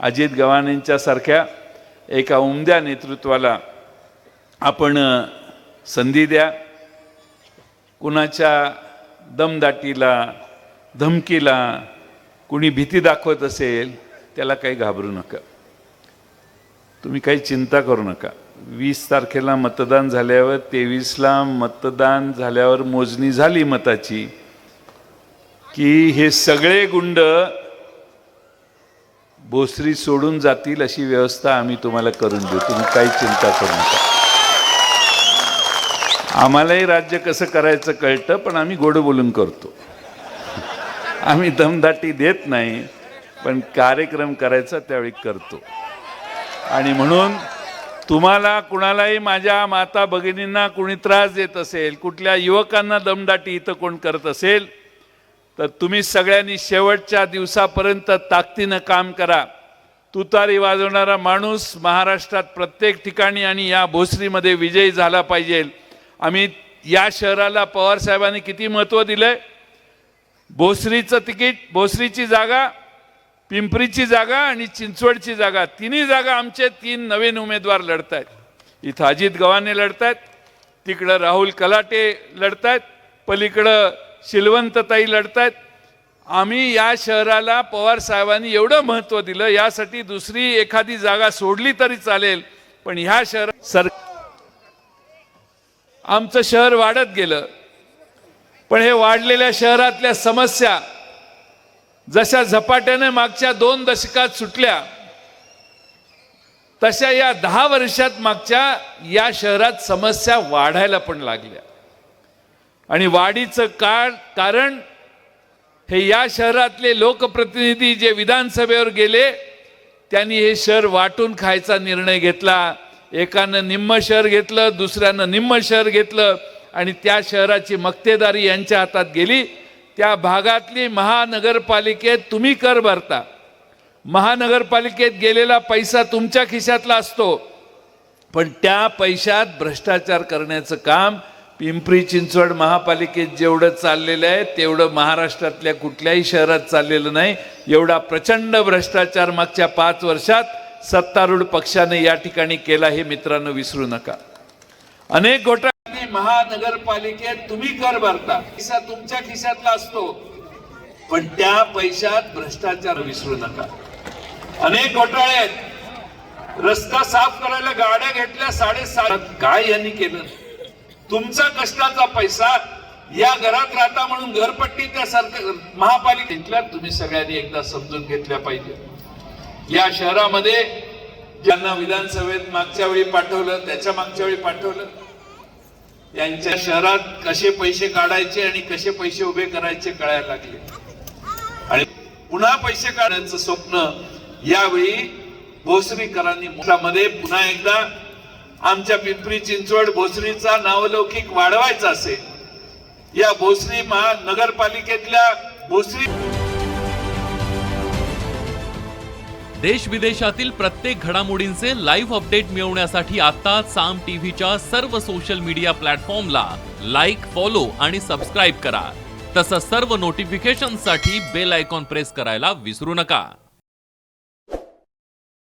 अजित गव्हाणेंच्या सारख्या एका उमद्या नेतृत्वाला आपण संधी द्या. कुणाच्या दमदाटीला, धमकीला कुणी भीती दाखवत असेल त्याला काही घाबरू नका. तुम्ही काही चिंता करू नका. 20 तारखेला मतदान झाल्यावर 23ला मतदान झाल्यावर मोजणी झाली मताची की हे सगळे गुंड भोसरी सोडून जातील अशी व्यवस्था आम्ही तुम्हाला करून देऊ. तुम्ही काही चिंता करू नका. आम्हालाही राज्य कसं करायचं कळतं, पण आम्ही गोड बोलून करतो. आम्ही दमदाटी देत नाही, पण कार्यक्रम करायचा त्यावेळी करतो. आणि म्हणून तुम्हाला कुणालाही, माझ्या माता भगिनींना कुणी त्रास देत असेल, कुठल्या युवकांना दमदाटी इथं कोण करत असेल, तर तुम्ही सगळ्यांनी शेवटच्या दिवसापर्यंत ताकदीनं काम करा. तुतारी वाजवणारा माणूस महाराष्ट्रात प्रत्येक ठिकाणी आणि या भोसरीमध्ये विजयी झाला पाहिजे. आम्ही या शहराला पवार साहेबांनी किती महत्त्व दिलंय. भोसरीचं तिकीट, भोसरीची जागा, पिंपरीची जागा आणि चिंचवडची जागा, तिन्ही जागा आमचे 3 नवीन उमेदवार लढतायत. इथं अजित गव्हाणे लढतायत, तिकडं राहुल कलाटे लढतायत, पलीकडं शिलवंतताई लढतायत. आम्ही या शहराला पवार साहेबांनी एवढं महत्त्व दिलं, यासाठी दुसरी एखादी जागा सोडली तरी चालेल, पण ह्या शहरात आमचं शहर वाढत गेलं. पण हे वाढलेल्या शहरातल्या समस्या जशा झपाट्याने मागच्या 2 दशकात सुटल्या, तशा या 10 वर्षात मागच्या या शहरात समस्या वाढायला पण लागल्या. आणि वाढीचं कारण हे या शहरातले लोकप्रतिनिधी जे विधानसभेवर गेले, त्यांनी हे शहर वाटून खायचा निर्णय घेतला. एकानं निम्म शहर घेतलं, दुसऱ्यानं निम्म शहर घेतलं आणि त्या शहराची मक्तेदारी यांच्या हातात गेली. त्या भागातली महानगरपालिकेत तुम्ही कर भरता. महानगरपालिकेत गेलेला पैसा तुमच्या खिशातला असतो, पण त्या पैशात भ्रष्टाचार करण्याचं काम पिंपरी चिंचवड महापालिकेत जेवढं चाललेलं आहे तेवढं महाराष्ट्रातल्या कुठल्याही शहरात चाललेलं नाही. एवढा प्रचंड भ्रष्टाचार मागच्या 5 वर्षात सत्तारूढ पक्षाने या ठिकाणी केला, हे मित्रांनो विसरू नका. अनेक घोटाळे महानगरपालिकेत तुम्ही कर भरता, पैसा तुमच्या खिशातला असतो, पण त्या पैशात भ्रष्टाचार विसरू नका. अनेक घोटाळे आहेत. रस्ता साफ करायला गाड्या घेतल्या 7.5, काय यांनी केलं? तुमचा कष्टाचा पैसा या घरात राहता म्हणून घरपट्टी त्या सरकार महापालिकेतल्या तुम्ही सगळ्यांनी एकदा समजून घेतल्या पाहिजे. या शहरामध्ये ज्यांना विधानसभेत मागच्या वेळी पाठवलं, त्याच्या मागच्या वेळी पाठवलं, यांच्या शहरात कसे पैसे काढायचे आणि कसे पैसे उभे करायचे कळायला लागले. आणि पुन्हा पैसे काढण्याचं स्वप्न यावेळी भोसरीकरांनी मध्ये पुन्हा एकदा आमच्या पिंपरी चिंचवड भोसरीचा नावलौकिक वाढवायचा असेल, या भोसरी महानगरपालिकेतल्या भोसरी देश विदेशातील प्रत्येक घडामोडींचे लाईव्ह अपडेट मिळवण्यासाठी आता साम टीव्हीच्या सर्व सोशल मीडिया प्लॅटफॉर्मला लाईक, फॉलो आणि सबस्क्राईब करा. तसंच सर्व नोटिफिकेशनसाठी बेल आयकॉन प्रेस करायला विसरू नका.